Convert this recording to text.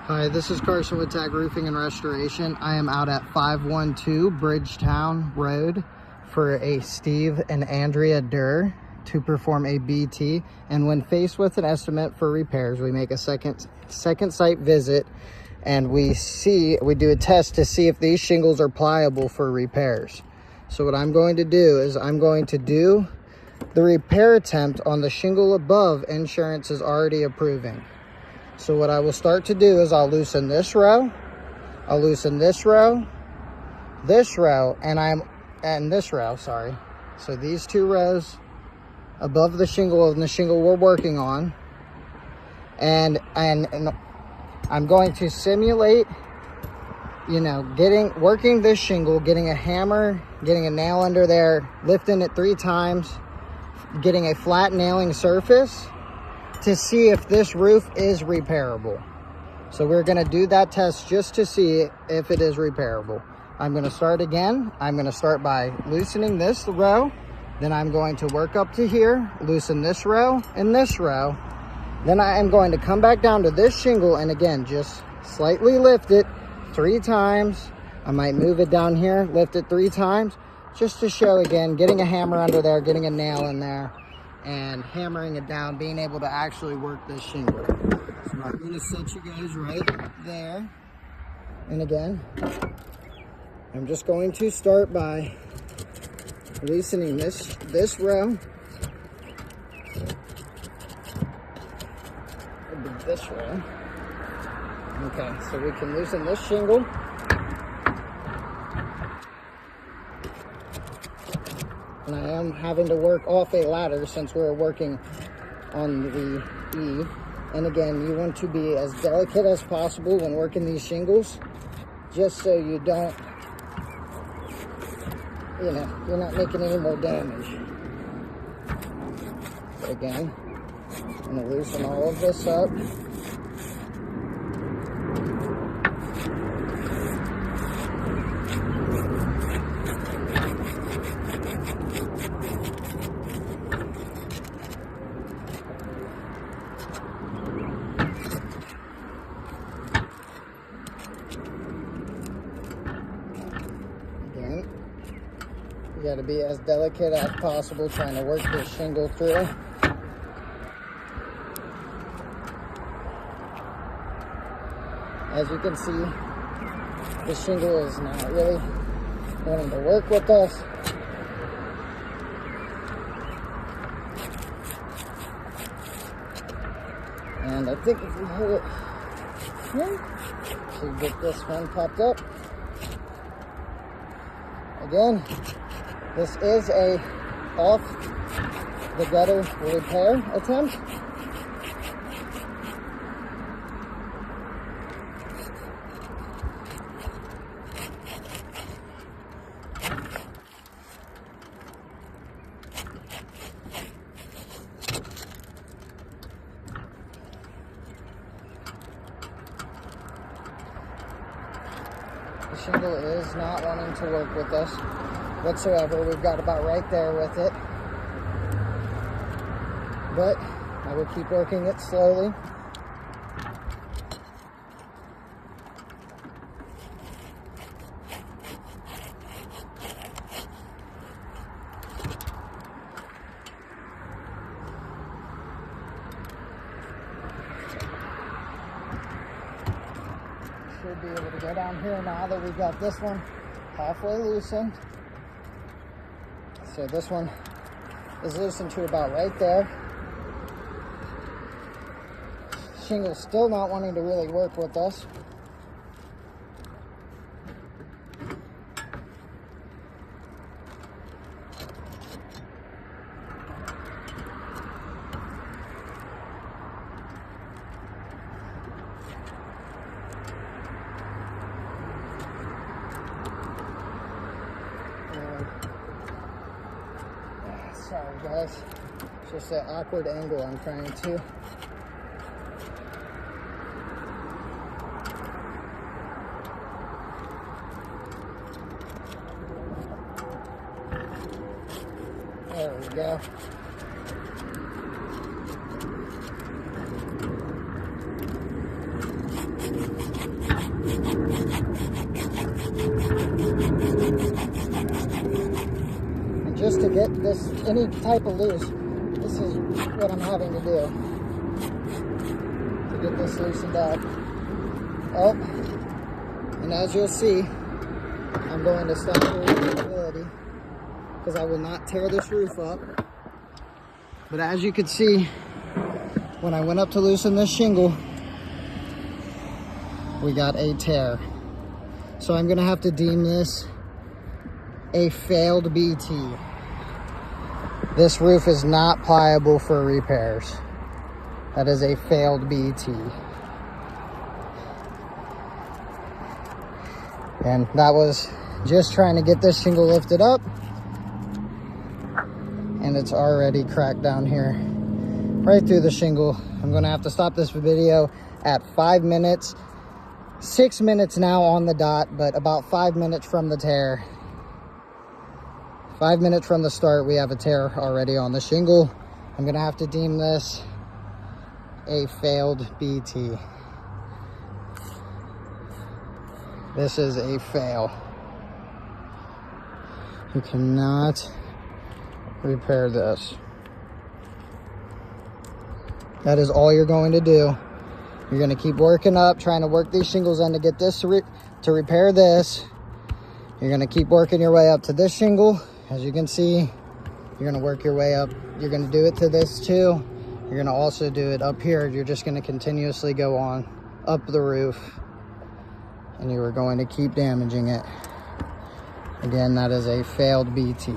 Hi, this is Carson with Tag Roofing and Restoration. I am out at 512 Bridgetown Road for a Steve and Andrea Dirr to perform a BT. And when faced with an estimate for repairs, we make a second site visit and we do a test to see if these shingles are pliable for repairs. So what I'm going to do is I'm going to do the repair attempt on the shingle above insurance is already approving. So what I will start to do is I'll loosen this row, I'll loosen this row, and this row, sorry. So these two rows above the shingle we're working on. And I'm going to simulate, working this shingle, getting a hammer, getting a nail under there, lifting it 3 times, getting a flat nailing surface to see if this roof is repairable. So we're going to do that test just to see if it is repairable. I'm going to start again. I'm going to start by loosening this row. Then I'm going to work up to here, loosen this row and this row. Then I am going to come back down to this shingle and again, just slightly lift it 3 times. I might move it down here, lift it 3 times, just to show again, getting a hammer under there, getting a nail in there, and hammering it down, being able to actually work this shingle. So I'm going to set you guys right there. And again, I'm just going to start by loosening this row. This row. Okay, so we can loosen this shingle. And I am having to work off a ladder since we're working on the E. And again, you want to be as delicate as possible when working these shingles, just so you don't, you're not making any more damage. So again, I'm going to loosen all of this up. You got to be as delicate as possible trying to work this shingle through. As you can see, the shingle is not really wanting to work with us. And I think if we hold it here, should get this one popped up. Again, this is a off the gutter repair attempt. The shingle is not wanting to work with us whatsoever. We've got about right there with it. But I will keep working it slowly. Should be able to go down here now that we've got this one halfway loosened. So this one is loosened to about right there. Shingle's still not wanting to really work with us. Sorry guys, it's just an awkward angle I'm trying to. There we go. to get this, any type of loose, this is what I'm having to do to get this loosened up. Oh, and as you'll see, I'm going to stop the repairability because I will not tear this roof up. But as you can see, when I went up to loosen this shingle, we got a tear. So I'm gonna have to deem this a failed BT. This roof is not pliable for repairs. That is a failed BT. And that was just trying to get this shingle lifted up, and it's already cracked down here right through the shingle. I'm gonna have to stop this video at 5 minutes. 6 minutes now on the dot, but about 5 minutes from the tear. 5 minutes from the start, we have a tear already on the shingle. I'm gonna have to deem this a failed BT. This is a fail. You cannot repair this. That is all you're going to do. You're going to keep working up, trying to work these shingles in to get this to repair this. You're going to keep working your way up to this shingle. As you can see, you're going to work your way up. You're going to do it to this too. You're going to also do it up here. You're just going to continuously go on up the roof, and you are going to keep damaging it. Again, that is a failed BT.